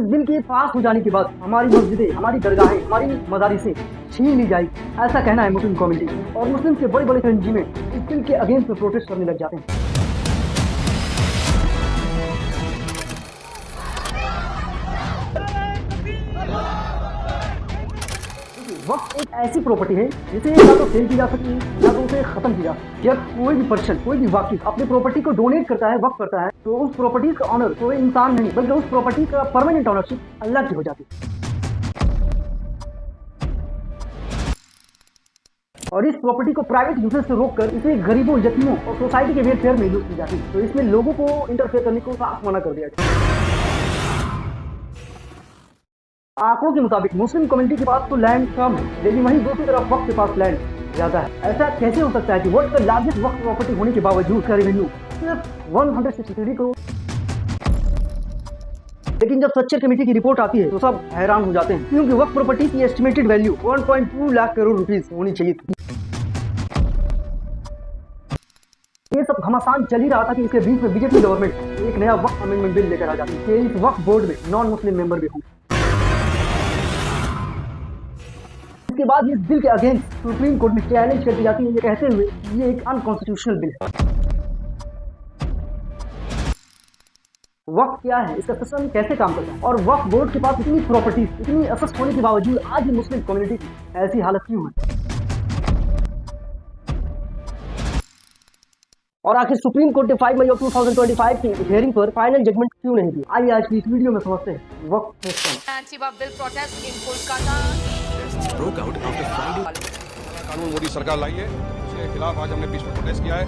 इस बिल के पास हो जाने के बाद हमारी मस्जिदें, हमारी दरगाहें, हमारी मदारिसें छीन ली जाएगी, ऐसा कहना है मुस्लिम कम्युनिटी। और मुस्लिम के बड़े बड़े तंजीमें इस बिल के अगेंस्ट में प्रोटेस्ट करने लग जाते हैं। वक्त एक ऐसी प्रॉपर्टी है जिसे ना तो सेल की जा सकती है, ना तो उसे खत्म किया जा सकती है। जब कोई भी पर्सन, कोई भी वाकिफ अपनी प्रॉपर्टी को डोनेट करता है, वक्त करता है, तो उस प्रॉपर्टी का ऑनर कोई इंसान नहीं बल्कि उस प्रॉपर्टी का परमानेंट ऑनरशिप अल्लाह की हो जाती है। और इस प्रॉपर्टी को प्राइवेट यूजर्स से रोककर इसे गरीबों, यतीमों और सोसाइटी के वेलफेयर में यूज की जाती है। तो इसमें लोगों को इंटरफेयर करने को साफ मना कर दिया गया। आंकड़ों के मुताबिक मुस्लिम कम्युनिटी के पास तो लैंड कम है, लेकिन वहीं दूसरी तरफ वक्त के पास लैंड ज्यादा है। ऐसा कैसे हो सकता है कि वर्ल्ड का लार्जेस्ट वक्त प्रॉपर्टी होने के बावजूद उसका रेवेन्यू सिर्फ 163 करोड़। लेकिन जब सच्चर कमेटी की रिपोर्ट आती है तो सब हैरान हो जाते हैं, क्योंकि वक्त प्रॉपर्टी की estimated value 1.2 lakh crore rupees होनी चाहिए थी। ये सब घमासान चल ही रहा था कि इसके बीच में बीजेपी गवर्नमेंट एक नया वक्त अमेंडमेंट बिल लेकर आ जाती है कि इस वक्त बोर्ड में नॉन मुस्लिम मेंबर भी होंगे। इसके बाद इस बिल के अगेंस्ट सुप्रीम कोर्ट में चैलेंज कर दी जाती है, ये कहते हुए ये एक अनकॉन्स्टिट्यूशनल बिल है। वक्त क्या है, इसका सिस्टम कैसे काम करता है, और वक्त बोर्ड के पास इतनी प्रॉपर्टीज, इतनी असेट्स होने के बावजूद आज भी मुस्लिम कम्युनिटी की ऐसी हालत क्यों है, और आखिर सुप्रीम कोर्ट ने 5 मई 2025 की हियरिंग पर फाइनल जजमेंट क्यों नहीं दी। आइए आज की इस वीडियो में समझते हैं वक्त system. Anti-Waqf bill protest in Kolkata. broke out after Friday. कानून मोदी सरकार लाई है, उसके खिलाफ आज हमने पीसफुल प्रोटेस्ट किया है।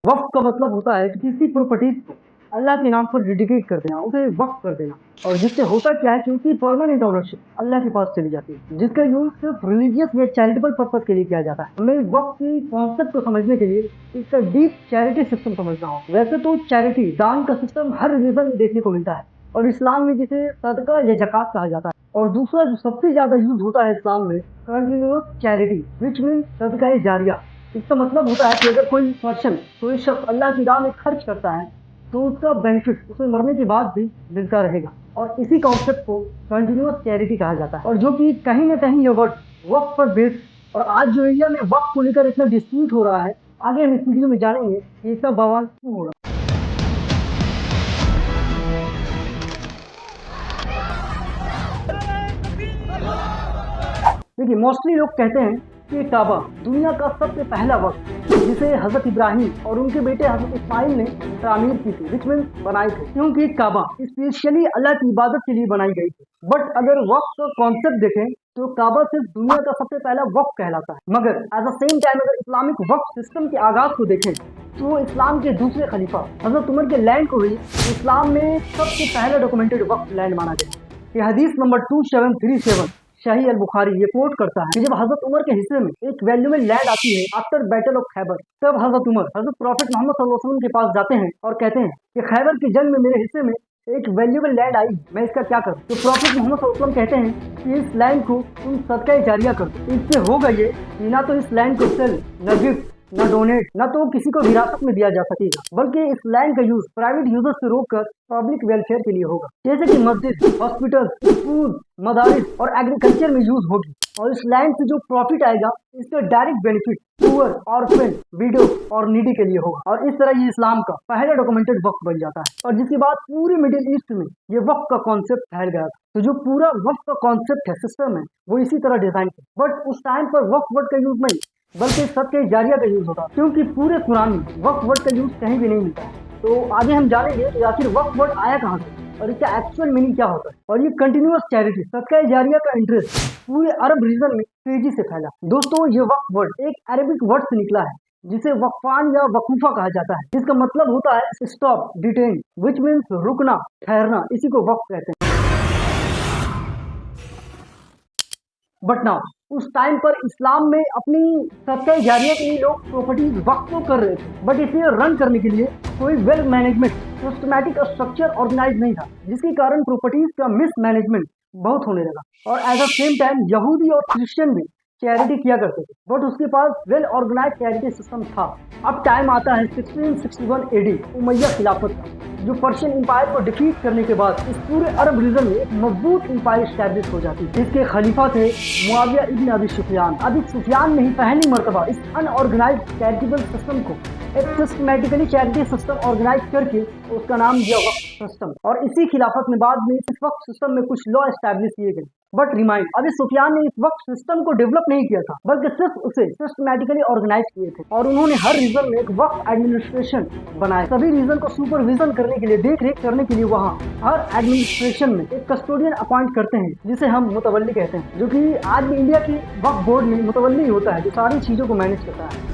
वक्फ का मतलब होता है कि किसी प्रॉपर्टी को अल्लाह के नाम पर डेडिकेट कर देना, उसे वक्फ कर देना। और जिससे होता क्या है कि उसकी परमानेंट ओनरशिप अल्लाह के पास चली जाती है, जिसका यूज सिर्फ रिलीजियस या चैरिटेबल पर्पज के लिए किया जाता है। हमें वक्फ की कॉन्सेप्ट को समझने के लिए इसका डीप चैरिटी सिस्टम समझना होगा। वैसे तो चैरिटी, दान का सिस्टम हर रिलीजन में देखने को मिलता है, और इस्लाम में जिसे सदका या ज़कात कहा जाता है। और दूसरा जो सबसे ज्यादा यूज होता है इस्लाम में, कंटिन्यूअस चैरिटी, विच मीन सदका जारिया। इसका मतलब होता है कि अगर कोई पर्सन, कोई शख्स अल्लाह की राह में खर्च करता है तो उसका बेनिफिट उसे मरने के बाद भी मिलता रहेगा। और इसी कॉन्सेप्ट को कंटिन्यूअस चैरिटी कहा जाता है, और जो कि कहीं ना कहीं ये वर्ड वक्त पर बेस्ड। और आज जो इंडिया में वक्त को लेकर इतना डिस्प्यूट हो रहा है, आगे हम इस वीडियो में जानेंगे कि इसका बवाल क्यों हो रहा है। देखिए, मोस्टली लोग कहते हैं कि काबा दुनिया का सबसे पहला वक्त जिसे हजरत इब्राहिम और उनके बेटे हजरत इस्माइल ने तामीर की थी, विच मीन बनाई थी, क्योंकि काबा स्पेशली अल्लाह की इबादत के लिए बनाई गई थी। बट अगर वक्त का कॉन्सेप्ट देखें तो काबा सिर्फ दुनिया का सबसे पहला वक्त कहलाता है। मगर एट द सेम टाइम अगर इस्लामिक वक्त सिस्टम के आगाज को देखें तो इस्लाम के दूसरे खलीफा हजरत उमर के लैंड को ही इस्लाम में सबसे पहला डॉक्यूमेंटेड वक्त लैंड माना गया। ये हदीस नंबर 2737 शाही अल बुखारी ये कोट करता है कि जब हजरत उमर के हिस्से में एक वैल्यूएबल लैंड आती है आफ्टर बैटल ऑफ खैबर, तब हजरत उमर हजरत प्रॉफिट मोहम्मद सल्लल्लाहु अलैहि वसल्लम के पास जाते हैं और कहते हैं कि खैबर की जंग में मेरे हिस्से में एक वैल्यूएबल लैंड आई, मैं इसका क्या करूं। तो प्रॉफिट मोहम्मद सल्लल्लाहु अलैहि वसल्लम कहते हैं कि इस लैंड को तुम सदका जारिया कर दो। इससे होगा ये कि ना तो इस लैंड को सेल, न गिफ्ट, न डोनेट, न तो किसी को विरासत में दिया जा सकेगा, बल्कि इस लैंड का यूज प्राइवेट यूजर्स से रोककर पब्लिक वेलफेयर के लिए होगा, जैसे कि मस्जिद, हॉस्पिटल, स्कूल, मदारिस और एग्रीकल्चर में यूज होगी। और इस लैंड से जो प्रॉफिट आएगा इसका direct benefit poor, orphan, window और नीडी के लिए होगा। और इस तरह ये इस्लाम का पहला डॉक्यूमेंटेड वक्त बन जाता है, और जिसके बाद पूरे मिडिल ईस्ट में ये वक्त का कॉन्सेप्ट फैल गया था। तो जो पूरा वक्त का कॉन्सेप्ट है, सिस्टम है, वो इसी तरह डिजाइन है। बट उस टाइम पर वक्त वर्ड का यूज नहीं बल्कि सदका जारिया का यूज होता है, क्योंकि पूरे कुरान में वक्त वर्ड का यूज कहीं भी नहीं मिलता है। तो आगे हम जानेंगे कि आखिर वक्त वर्ड आया कहाँ से और इसका एक्चुअल मीनिंग क्या होता है। और ये कंटिन्यूअस चैरिटी, सदका जारिया का इंटरेस्ट पूरे अरब रीजन में तेजी से फैला। दोस्तों, ये वक्त वर्ड एक अरबिक वर्ड से निकला है जिसे वक्फान या वकूफा कहा जाता है, जिसका मतलब होता है स्टॉप, डिटेन, विच मीन्स रुकना, ठहरना। इसी को वक्त कहते हैं। बट नाउ उस टाइम पर इस्लाम में अपनी सदका जारिया के लिए लोग प्रॉपर्टीज वक्त तो कर रहे थे, बट इसे रन करने के लिए कोई well management, systematic structure organise नहीं था, जिसके कारण प्रॉपर्टीज का मिस मैनेजमेंट बहुत होने लगा। और एट द सेम टाइम यहूदी और क्रिश्चियन भी चैरिटी किया करते थे, बट उसके पास वेल ऑर्गेनाइज चैरिटी सिस्टम था। अब टाइम आता है 1661 एडी उमैया खिलाफत का, जो पर्शियन एम्पायर को डिफीट करने के बाद इस पूरे अरब रीजन में एक मजबूत एम्पायर स्टैब्लिश हो जाती है। इसके खलीफा थे मुआविया इब्न अबी सुफियान। अब इस सुफियान ने ही पहली मर्तबा इस अनऑर्गेनाइज चैरिटेबल सिस्टम को एक सिस्टमेटिकली चैरिटी सिस्टम ऑर्गेनाइज करके उसका नाम दिया वक्फ सिस्टम। और इसी खिलाफत में बाद में इस वक्फ सिस्टम में कुछ लॉ एस्टैब्लिश किए गए। बट रिमाइंड, अभी सुफियान ने इस वक्त सिस्टम को डेवलप नहीं किया था, बल्कि सिर्फ उसे सिस्टमैटिकली ऑर्गेनाइज किए थे। और उन्होंने हर रीजन में एक वक्त एडमिनिस्ट्रेशन बनाया। सभी रीजन को सुपरविजन करने के लिए, देख रेख करने के लिए वहाँ हर एडमिनिस्ट्रेशन में एक कस्टोडियन अपॉइंट करते हैं, जिसे हम मुतवल्ली कहते हैं, जो कि आज भी इंडिया की वक्फ बोर्ड में मुतवल्ली होता है, जो सारी चीजों को मैनेज करता है।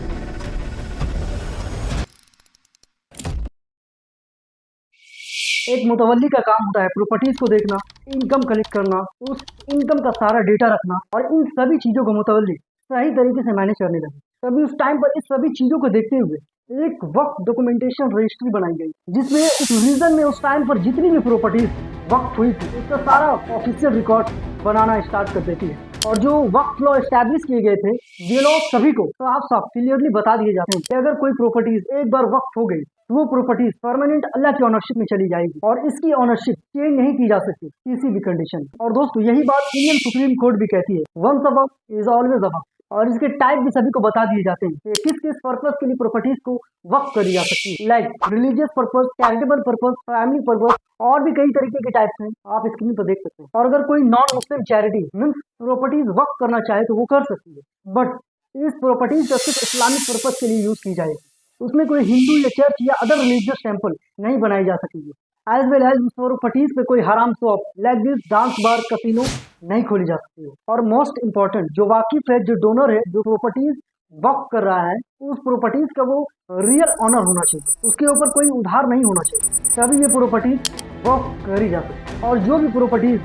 एक मुतवल्ली का काम होता है प्रॉपर्टीज को देखना, इनकम कलेक्ट करना, उस इनकम का सारा डेटा रखना, और इन सभी चीजों को मुतवल्ली सही तरीके से मैनेज करने लगे। तभी उस टाइम पर इस सभी चीजों को देखते हुए एक वक्त डॉक्यूमेंटेशन रजिस्ट्री बनाई गई, जिसमें उस रीजन में उस टाइम पर जितनी भी प्रॉपर्टीज वक्त हुई थी उसका सारा ऑफिशियल रिकॉर्ड बनाना स्टार्ट कर देती है। और जो वक्त लॉ एस्टैब्लिश किए गए थे, ये लॉ सभी को साफ साफ क्लियरली बता दिए जाते हैं कि अगर कोई प्रॉपर्टीज एक बार वक्त हो गई तो वो प्रॉपर्टीज परमानेंट अल्लाह की ऑनरशिप में चली जाएगी, और इसकी ऑनरशिप चेंज नहीं की जा सकती किसी भी कंडीशन में। और दोस्तों, यही बात इंडियन सुप्रीम कोर्ट भी कहती है, वंस अ वक्त इज ऑलवेज अ वक्त। और इसके टाइप भी सभी को बता दिए जाते हैं कि किस किस पर्पस के लिए प्रॉपर्टीज को वक्त करी जा सकती है, like religious purpose, charitable purpose, family purpose, और भी कई तरीके के टाइप्स हैं, आप स्क्रीन पर देख सकते हैं। और अगर कोई non Muslim charity means properties वक्त करना चाहे तो वो कर सकती है, बट इस प्रॉपर्टीज को सिर्फ इस्लामिक पर्पज के लिए यूज की जाएगी। उसमें कोई हिंदू या चर्च या अदर रिलीजियस टेम्पल नहीं बनाई जा सकेगी। एज वेल एज उस प्रॉपर्टीज पे कोई हराम shop like this dance bar, casino नहीं खोली जा सकती है। और मोस्ट इम्पोर्टेंट, जो वाकिफ है, जो डोनर है, जो प्रॉपर्टीज वक्त कर रहा है, उस प्रॉपर्टीज का वो रियल ऑनर होना चाहिए, उसके ऊपर कोई उधार नहीं होना चाहिए, तभी ये प्रॉपर्टीज वक्त करी जा सकती है। और जो भी प्रॉपर्टीज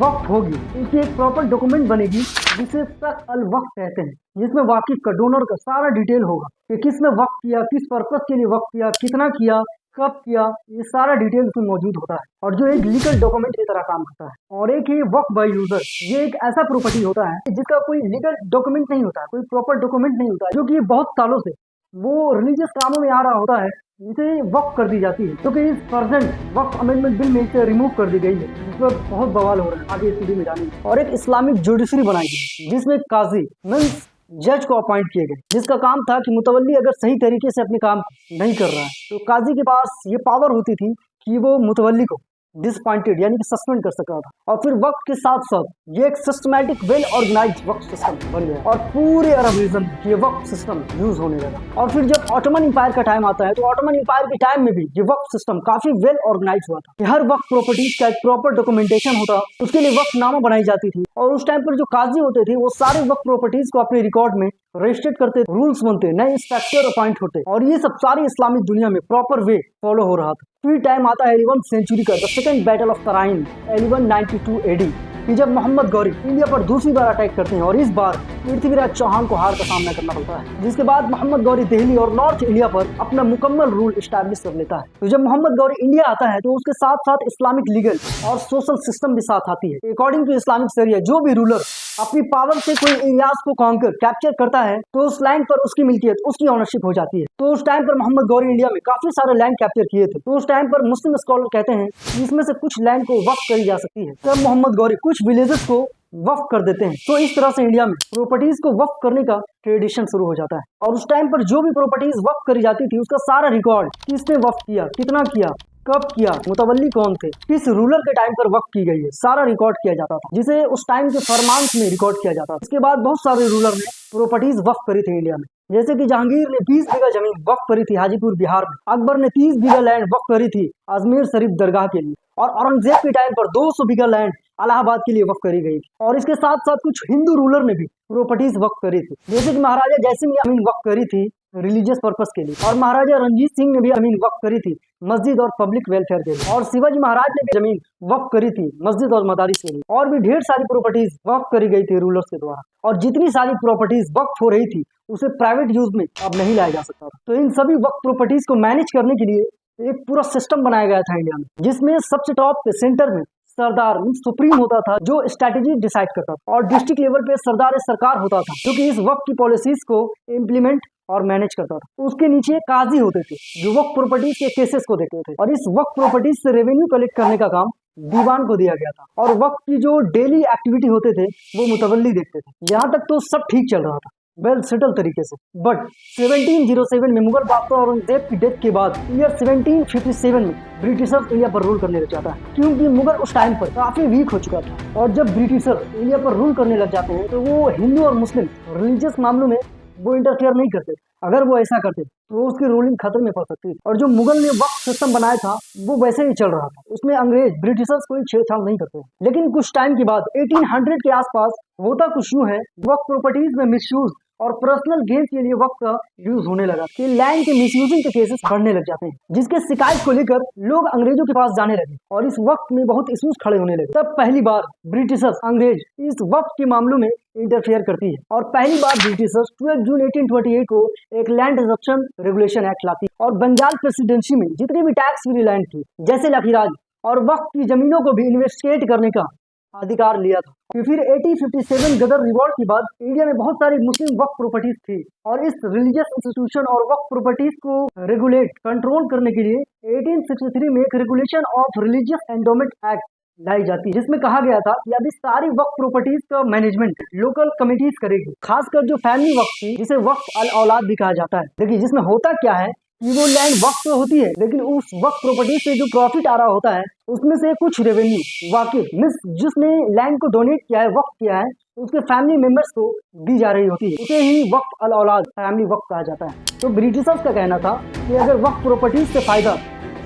वक्त होगी उसकी एक प्रॉपर डॉक्यूमेंट बनेगी, जिसे सक अल वक्त कहते हैं, जिसमें वाकिफ का, डोनर का सारा डिटेल होगा कि किसने वक्त किया, किस पर्पस के लिए वक्त किया, कितना किया, कब किया, ये सारा डिटेल उसमें मौजूद होता है। और जो एक लीगल डॉक्यूमेंट की तरह काम करता है। और एक ही वक्त बाय यूजर, ये एक ऐसा प्रॉपर्टी होता है जिसका कोई लीगल डॉक्यूमेंट नहीं होता है, कोई प्रॉपर डॉक्यूमेंट नहीं होता है, जो कि बहुत सालों से वो रिलीजियस कामों में आ रहा होता है, जिसे वक्त कर दी जाती है, क्योंकि इस प्रेजेंट वक्त अमेंडमेंट बिल में इसे रिमूव कर दी गई है, जिस पर बहुत बवाल हो रहा है आगे इस वीडियो में जानेंगे। और एक इस्लामिक जुडिशरी बनाई गई, जिसमें काजी मीन्स जज को अपॉइंट किए गए, जिसका काम था कि मुतवल्ली अगर सही तरीके से अपने काम नहीं कर रहा है तो काजी के पास ये पावर होती थी कि वो मुतवल्ली को डिसअपॉइंटेड यानी कि सस्पेंड कर सकता था। और फिर वक्त के साथ साथ ये एक सिस्टमैटिक वेल ऑर्गेनाइज वक्त सिस्टम बन गया, और पूरे अरब रीजन में ये वक्त सिस्टम यूज होने लगा। और फिर जब ऑटोमन एम्पायर का टाइम आता है, तो ऑटोमन एम्पायर के टाइम में भी ये वक्त सिस्टम काफी वेल ऑर्गेनाइज हुआ था कि हर वक्त प्रॉपर्टीज का एक प्रॉपर डॉक्यूमेंटेशन होता, उसके लिए वक्त नामा बनाई जाती थी। और उस टाइम पर जो काजी होते थे वो सारे वक्त प्रॉपर्टीज को अपने रिकॉर्ड में रजिस्टर्ड करते, रूल्स बनते, नए इंस्पेक्टर अपॉइंट होते, और ये सब सारी इस्लामिक दुनिया में प्रॉपर वे फॉलो हो रहा था। फिर टाइम आता है 11th सेंचुरी का, the second battle of Tarain 1192 AD, कि जब मोहम्मद गौरी इंडिया पर दूसरी बार अटैक करते हैं, और इस बार पृथ्वीराज चौहान को हार का सामना करना पड़ता है, जिसके बाद मोहम्मद गौरी दिल्ली और नॉर्थ इंडिया पर अपना मुकम्मल रूल स्टैब्लिश कर लेता है। तो जब मोहम्मद गौरी इंडिया आता है तो उसके साथ साथ इस्लामिक लीगल और सोशल सिस्टम भी साथ आती है। अकॉर्डिंग टू इस्लामिक शरिया, जो भी रूलर अपनी पावर से कोई एरियाज को कॉन्कर कैप्चर करता है तो उस लैंड पर उसकी मिल्कियत, उसकी ऑनरशिप हो जाती है। तो उस टाइम पर मोहम्मद गौरी इंडिया में काफी सारे लैंड कैप्चर किए थे। तो उस टाइम पर मुस्लिम स्कॉलर कहते हैं कि इसमें से कुछ लैंड को वक्फ करी जा सकती है। तब मोहम्मद गौरी कुछ विलेजेस को वक्फ कर देते हैं। तो इस तरह से इंडिया में प्रॉपर्टीज को वक्फ करने का ट्रेडिशन शुरू हो जाता है। और उस टाइम पर जो भी प्रॉपर्टीज वक्फ करी जाती थी उसका सारा रिकॉर्ड, किसने वक्फ किया, कितना किया, कब किया, मुतवल्ली कौन थे, किस रूलर के टाइम पर वक्त की गई है, सारा रिकॉर्ड किया जाता था, जिसे उस टाइम के फरमान में रिकॉर्ड किया जाता था। इसके बाद बहुत सारे रूलर ने प्रॉपर्टीज वक्त करी थी इंडिया में, जैसे कि जहांगीर ने 20 बीघा जमीन वक्त करी थी हाजीपुर बिहार में, अकबर ने 30 बीघा लैंड वक्त करी थी अजमेर शरीफ दरगाह के लिए, और औरंगजेब के टाइम पर 200 बीघा लैंड इलाहाबाद के लिए वक्त करी गई थी। और इसके साथ साथ कुछ हिंदू रूलर ने भी प्रॉपर्टीज वक्त करी थी, जैसे कि महाराजा जयसिंह ने जमीन वक्त करी थी रिलीजियस पर्पस के लिए, और महाराजा रणजीत सिंह ने भी जमीन वक्त करी थी मस्जिद और पब्लिक वेलफेयर के लिए, और शिवाजी महाराज ने भी जमीन वक्त करी थी मस्जिद और मदारिस के लिए। और भी ढेर सारी प्रॉपर्टीज वक्त करी गई थी रूलर्स के द्वारा, और जितनी सारी प्रॉपर्टीज वक्त हो रही थी उसे प्राइवेट यूज में अब नहीं लाया जा सकता था। तो इन सभी वक्त प्रॉपर्टीज को मैनेज करने के लिए एक पूरा सिस्टम बनाया गया था इंडिया में, जिसमें सबसे टॉप पे सेंटर में सरदार सुप्रीम होता था जो स्ट्रैटेजी डिसाइड करता था, और डिस्ट्रिक्ट लेवल पे सरदार सरकार होता था जो कि इस वक्त की पॉलिसीज को इम्प्लीमेंट और मैनेज करता था। उसके नीचे काजी होते थे जो वक्त प्रॉपर्टीज के केसेस को देखते थे, और इस वक्त प्रॉपर्टीज से रेवेन्यू कलेक्ट करने का काम दीवान को दिया गया था, और वक्त की जो डेली एक्टिविटी होते थे वो मुतवल्ली देखते थे। यहाँ तक तो सब ठीक चल रहा था, वेल सेटल तरीके से। बट 1707 में मुगल बादशाह औरंगजेब की डेथ के बाद ईयर 1757 में ब्रिटिशर्स इंडिया पर रूल करने लग जाता है, क्योंकि मुगल उस टाइम पर काफी वीक हो चुका था। और जब ब्रिटिशर्स इंडिया पर रूल करने लग जाते हैं तो वो हिंदू और मुस्लिम रिलीजियस मामलों में वो इंटरफेयर नहीं करते। अगर वो ऐसा करते तो उसकी रूलिंग खतरे में पड़ सकती थी। और जो मुगल ने वक्त सिस्टम बनाया था वो वैसे ही चल रहा था, उसमें अंग्रेज ब्रिटिशर्स कोई छेड़छाड़ नहीं करते। लेकिन कुछ टाइम के बाद 1800 के आसपास होता कुछ यूं है, वक्त प्रॉपर्टीज में मिसयूज और पर्सनल गेन्स के लिए वक्त का यूज होने लगा कि लैंड के मिसयूजिंग के केसेस बढ़ने लग जाते हैं, जिसके शिकायत को लेकर लोग अंग्रेजों के पास जाने लगे, और इस वक्त में बहुत इश्यूज खड़े होने लगे। तब पहली बार ब्रिटिशर्स अंग्रेज इस वक्त के मामलों में इंटरफेयर करती है, और पहली बार ब्रिटिशर्स 12 जून 1828 को एक लैंड रिजर्वेशन रेगुलेशन एक्ट लाती है, और बंगाल प्रेसिडेंसी में जितनी भी टैक्स फ्री लैंड थी जैसे लाठीराज और वक्त की जमीनों को भी इन्वेस्टिगेट करने का अधिकार लिया था। फिर 1857 गदर रिवॉल्ट के बाद इंडिया में बहुत सारी मुस्लिम वक्फ प्रॉपर्टीज थी, और इस रिलीजियस इंस्टीट्यूशन और वक्फ प्रॉपर्टीज को रेगुलेट कंट्रोल करने के लिए 1863 में एक regulation of religious endowment act लाई जाती है, जिसमें कहा गया था कि अब इस सारी वक्फ प्रॉपर्टीज का मैनेजमेंट लोकल कमिटीज करेगी, खासकर जो फैमिली वक्फ थी जिसे वक्फ अल औलाद भी कहा जाता है। देखिए जिसमें होता क्या है कि वो लैंड वक्त तो होती है, लेकिन उस वक्त प्रॉपर्टी से जो प्रॉफिट आ रहा होता है उसमें से कुछ रेवेन्यू वाकिफ मींस जिसने लैंड को डोनेट किया है, वक्त किया है, उसके फैमिली मेंबर्स को दी जा रही होती है। उसे ही वक्त अल औलाद फैमिली वक्त कहा जाता है। तो ब्रिटिशर्स का कहना था कि अगर वक्त प्रॉपर्टीज से फायदा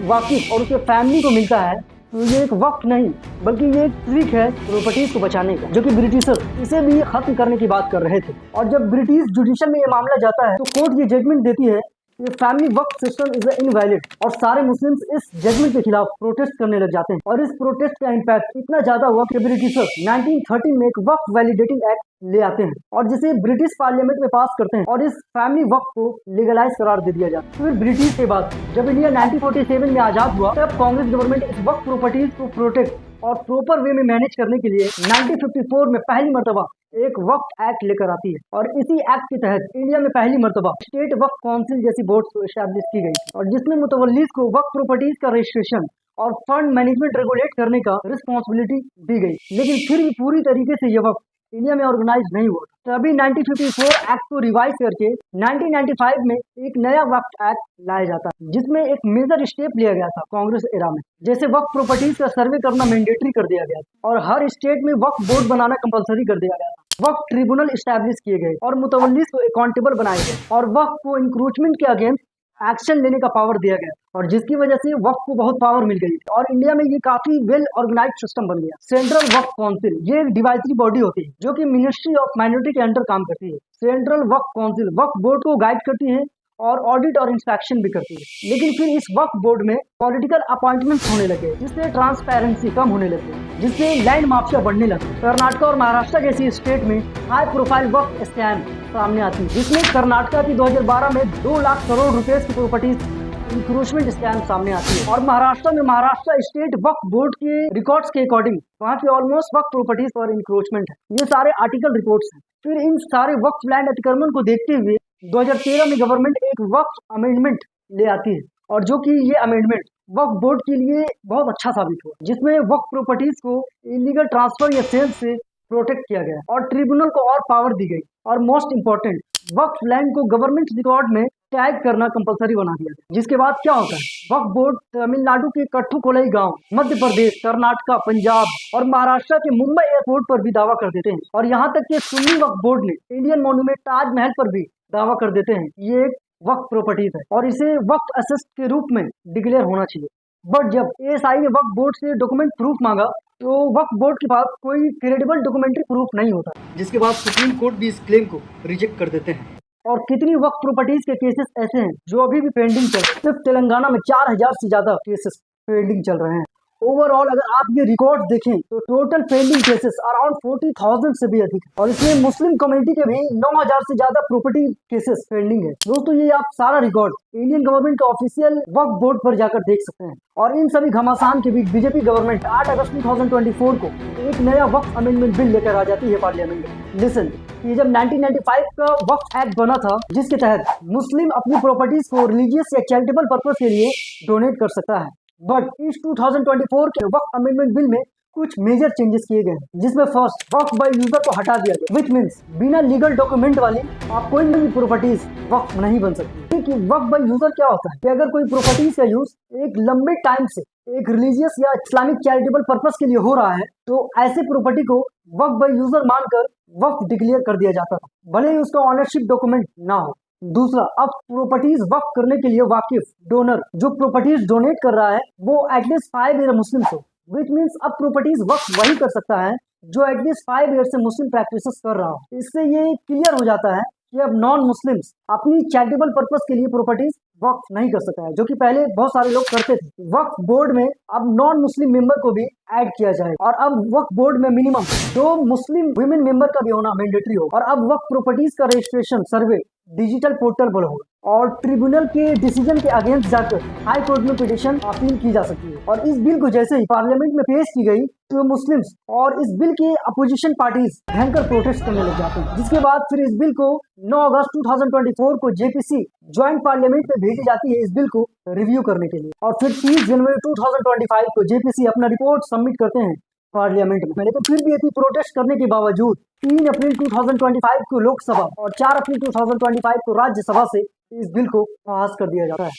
वाकिफ और उसके फैमिली को मिलता है तो ये एक वक्त नहीं बल्कि ये एक ट्रिक है प्रॉपर्टीज को बचाने का, जो कि ब्रिटिशर्स इसे भी खत्म करने की बात कर रहे थे। और जब ब्रिटिश जुडिशल में ये मामला जाता है तो कोर्ट ये जजमेंट देती है ये फैमिली वक्त सिस्टम इज इनवैलिड, और सारे मुस्लिम्स इस जजमेंट के खिलाफ प्रोटेस्ट करने लग जाते हैं। और इस प्रोटेस्ट का इम्पैक्ट इतना ज्यादा हुआ कि ब्रिटिशर्स 1913 में एक वक्त वैलिडेटिंग एक्ट ले आते हैं और जिसे ब्रिटिश पार्लियामेंट में पास करते हैं, और इस फैमिली वक्त को लीगलाइज करार दे दिया जाता है। फिर ब्रिटिश के बाद जब इंडिया 1947 में आजाद हुआ तब कांग्रेस गवर्नमेंट इस वक्त प्रॉपर्टीज को प्रोटेक्ट और प्रॉपर वे में मैनेज करने के लिए 1954 में पहली मर्तबा एक वक्त एक्ट लेकर आती है, और इसी एक्ट के तहत इंडिया में पहली मर्तबा स्टेट वक्त काउंसिल जैसी बोर्ड को एस्टैब्लिश की गई, और जिसमें मुतवल्लीज को वक्त प्रॉपर्टीज का रजिस्ट्रेशन और फंड मैनेजमेंट रेगुलेट करने का रिस्पॉन्सिबिलिटी दी गई। लेकिन फिर भी पूरी तरीके से यह वक्त इंडिया में ऑर्गेनाइज नहीं हुआ। तभी 1954 एक्ट को रिवाइज करके 1995 में एक नया वक्त एक्ट लाया जाता है, जिसमें एक मेजर स्टेप लिया गया था कांग्रेस एरा में, जैसे वक्त प्रॉपर्टीज का सर्वे करना मैंडेटरी कर दिया गया और हर स्टेट में वक्त बोर्ड बनाना कंपलसरी कर दिया गया था। वक्त ट्रिब्यूनल स्टैब्लिश किए गए और मुतवल्लीस को अकाउंटेबल बनाए गए, और वक्त को इंक्रोचमेंट के अगेंस्ट एक्शन लेने का पावर दिया गया, और जिसकी वजह से वक्त को बहुत पावर मिल गई, और इंडिया में ये काफी वेल ऑर्गेनाइज सिस्टम बन गया। सेंट्रल वक्त काउंसिल ये एक डिवाइजरी बॉडी होती है जो कि मिनिस्ट्री ऑफ माइनॉरिटी के अंडर काम करती है। सेंट्रल वक्त काउंसिल वक्त बोर्ड को गाइड करती है और ऑडिट और इंस्पेक्शन भी करती है। लेकिन फिर इस वक्त बोर्ड में पॉलिटिकल अपॉइंटमेंट्स होने लगे, जिससे ट्रांसपेरेंसी कम होने लगी, जिससे लैंड माफिया बढ़ने लगी। कर्नाटक और महाराष्ट्र जैसी स्टेट में हाई प्रोफाइल वक्त स्कैम सामने आती है, जिसमें कर्नाटक की 2012 में 2 लाख करोड़ रुपए की प्रॉपर्टीज इंक्रोचमेंट स्कैम सामने आती है, और महाराष्ट्र में महाराष्ट्र स्टेट वक्त बोर्ड के रिकॉर्ड्स के अकॉर्डिंग वहाँ की ऑलमोस्ट वक्त प्रॉपर्टीज पर इंक्रोचमेंट है। ये सारे आर्टिकल रिपोर्ट्स हैं। फिर इन सारे वक्त लैंड अतिक्रमण को देखते हुए 2013 में गवर्नमेंट एक वक्त अमेंडमेंट ले आती है, और जो कि ये अमेंडमेंट वक्त बोर्ड के लिए बहुत अच्छा साबित हुआ, जिसमें वक्त प्रॉपर्टीज को इलीगल ट्रांसफर या सेल से प्रोटेक्ट किया गया और ट्रिब्यूनल को और पावर दी गई, और मोस्ट इंपॉर्टेंट वक्त लैंड को गवर्नमेंट रिकॉर्ड में टैग करना कंपलसरी बना दिया गया। जिसके बाद क्या होता है, वक्त बोर्ड तमिलनाडु के कट्ठुकोलई गांव, मध्य प्रदेश, कर्नाटक, पंजाब और महाराष्ट्र के मुंबई एयरपोर्ट पर भी दावा कर देते हैं, और यहाँ तक कि सुन्नी वक्त बोर्ड ने इंडियन मॉन्यूमेंट ताजमहल पर भी दावा कर देते हैं कि ये एक वक्त प्रॉपर्टीज है और इसे वक्त असेस्ट के रूप में डिक्लेयर होना चाहिए। बट जब एएसआई ने वक्त बोर्ड से डॉक्यूमेंट प्रूफ मांगा तो वक्त बोर्ड के पास कोई क्रेडिबल डॉक्यूमेंट्री प्रूफ नहीं होता, जिसके बाद सुप्रीम कोर्ट भी इस क्लेम को रिजेक्ट कर देते हैं। और कितनी वक्त प्रॉपर्टीज के केसेस ऐसे हैं जो अभी भी पेंडिंग चल रहे हैं। सिर्फ तेलंगाना में 4000 से ज्यादा केसेस पेंडिंग चल रहे हैं, ओवरऑल अगर आप ये रिकॉर्ड देखें तो टोटल पेंडिंग केसेस अराउंड 40,000 से भी अधिक है और इसमें मुस्लिम कम्युनिटी के भी 9,000 से ज्यादा प्रॉपर्टी केसेस पेंडिंग है। दोस्तों ये आप सारा रिकॉर्ड इंडियन गवर्नमेंट के ऑफिशियल वक्फ बोर्ड पर जाकर देख सकते हैं। और इन सभी घमासान के बीच बीजेपी गवर्नमेंट 8 अगस्त 2024 को एक नया वक्फ अमेंडमेंट बिल लेकर आ जाती है पार्लियामेंट में। लिसन, ये जब 1995 का वक्फ एक्ट बना था जिसके तहत मुस्लिम अपनी प्रॉपर्टीज को रिलीजियस या चैरिटेबल पर्पस के लिए डोनेट कर सकता है, बट इस 2024 के वक्फ अमेंडमेंट बिल में कुछ मेजर चेंजेस किए गए हैं जिसमें फर्स्ट वक्फ बाय यूजर को हटा दिया गया, विच मींस बिना लीगल डॉक्यूमेंट वाली आप कोई भी प्रॉपर्टीज वक्फ नहीं बन सकती। कि वक्फ बाय यूजर क्या होता है कि अगर कोई प्रॉपर्टीज का यूज एक लंबे टाइम से एक रिलीजियस या इस्लामिक चैरिटेबल पर्पस के लिए हो रहा है तो ऐसे प्रॉपर्टी को वक्फ बाय यूजर मानकर वक्फ डिक्लेयर कर दिया जाता था, भले ही उसका ऑनरशिप डॉक्यूमेंट ना हो। दूसरा, अब प्रॉपर्टीज वक्फ करने के लिए वाकिफ डोनर जो प्रॉपर्टीज डोनेट कर रहा है वो एटलीस्ट 5 ईयर मुस्लिम हो, विच मीन्स अब प्रॉपर्टीज वक्फ वही कर सकता है जो एटलीस्ट 5 ईयर से मुस्लिम प्रैक्टिसेस कर रहा हो। इससे ये क्लियर हो जाता है कि अब नॉन मुस्लिम्स अपनी चैरिटेबल पर्पस के लिए प्रॉपर्टीज वक्फ नहीं कर सकता है, जो कि पहले बहुत सारे लोग करते थे। वक्फ बोर्ड में अब नॉन मुस्लिम मेंबर को भी ऐड किया जाएगा और अब वक्फ बोर्ड में मिनिमम 2 मुस्लिम वुमेन मेंबर का भी होना मैंडेटरी होगा। और अब वक्फ प्रॉपर्टीज का रजिस्ट्रेशन सर्वे डिजिटल पोर्टल पर होगा और ट्रिब्यूनल के डिसीजन के अगेंस्ट जाकर हाई कोर्ट में पिटीशन अपील की जा सकती है। और इस बिल को जैसे ही पार्लियामेंट में पेश की गई तो मुस्लिम्स और इस बिल के अपोजिशन पार्टीज भयंकर प्रोटेस्ट करने लग जाते हैं, जिसके बाद फिर इस बिल को 9 अगस्त 2024 को जेपीसी ज्वाइंट पार्लियामेंट में भेजी जाती है इस बिल को रिव्यू करने के लिए। और फिर 30 जनवरी 2025 को जेपीसी अपना रिपोर्ट सबमिट करते हैं पार्लियामेंट में। लेकिन फिर भी इतनी प्रोटेस्ट करने के बावजूद 3 अप्रैल 2025 को लोकसभा और 4 अप्रैल 2025 को राज्यसभा से इस बिल को पास कर दिया जाता है।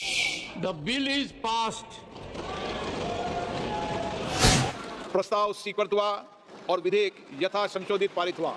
The bill is passed. प्रस्ताव स्वीकृत हुआ और विधेयक यथा संशोधित पारित हुआ।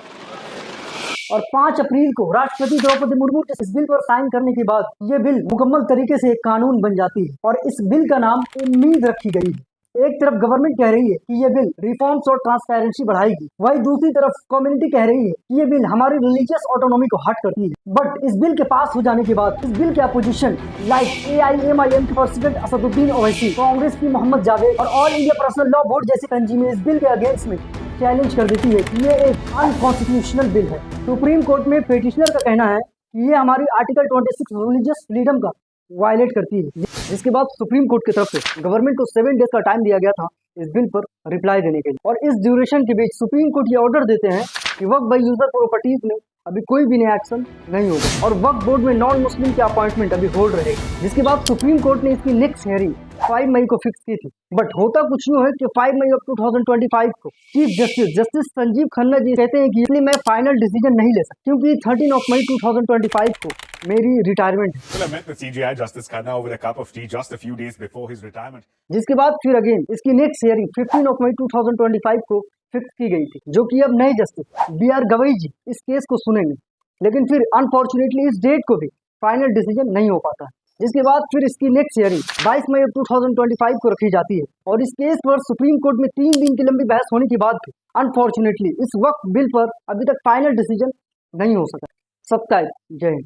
और 5 अप्रैल को राष्ट्रपति द्रौपदी मुर्मू के इस बिल पर साइन करने के बाद ये बिल मुकम्मल तरीके से एक कानून बन जाती है और इस बिल का नाम उम्मीद रखी गई है। एक तरफ गवर्नमेंट कह रही है कि ये बिल रिफॉर्म्स और ट्रांसपेरेंसी बढ़ाएगी, वही दूसरी तरफ कम्युनिटी कह रही है कि ये बिल हमारी रिलीजियस ऑटोनॉमी को हट करती है। बट इस बिल के पास हो जाने के बाद इस बिल के अपोजिशन लाइक AIMIM के प्रेसिडेंट असदुद्दीन ओवैसी, कांग्रेस की मोहम्मद जावेद और all India personal law board जैसी तंजीमें इस बिल के अगेंस्ट में चैलेंज कर देती है कि ये एक अनकॉन्स्टिट्यूशनल बिल है। सुप्रीम कोर्ट में पिटिशनर का कहना है कि ये हमारी आर्टिकल 26 रिलीजियस फ्रीडम का वायलेट करती है, जिसके बाद सुप्रीम कोर्ट की तरफ से गवर्नमेंट को 7 डेज का टाइम दिया गया था इस बिल पर रिप्लाई देने के लिए। और इस ड्यूरेशन के बीच सुप्रीम कोर्ट ये ऑर्डर देते हैं कि वक्फ बाय यूजर प्रॉपर्टीज में अभी कोई भी नया एक्शन नहीं होगा और वक्फ बोर्ड में नॉन मुस्लिम की अपॉइंटमेंट अभी होल्ड रहेगी। जिसके बाद सुप्रीम कोर्ट ने इसकी नेक्स्ट हियरिंग 5 मई को फिक्स की थी, बट होता कुछ यूँ है कि 5 मई 2025 को चीफ जस्टिस संजीव खन्ना जी कहते हैं कि इसलिए मैं फाइनल डिसीजन नहीं ले सकता क्योंकि 13 मई 2025 को मेरी रिटायरमेंट है। Well, I met with CJI Justice Khanna over a cup of tea just a few days before his retirement. जिसके बाद फिर अगेन इसकी नेक्स्ट हियरिंग 15 मई 2025 को फिक्स की गई थी, जो कि अब नए जस्टिस BR गवई जी इस केस को सुनेंगे। लेकिन फिर अनफॉर्चुनेटली इस डेट को भी फाइनल डिसीजन नहीं हो पाता है, जिसके बाद फिर इसकी नेक्स्ट हियरिंग 22 मई 2025 को रखी जाती है। और इस केस पर सुप्रीम कोर्ट में 3 दिन की लंबी बहस होने के बाद अनफॉर्चुनेटली इस वक्त बिल पर अभी तक फाइनल डिसीजन नहीं हो सका। सब्सक्राइब। जय हिंद।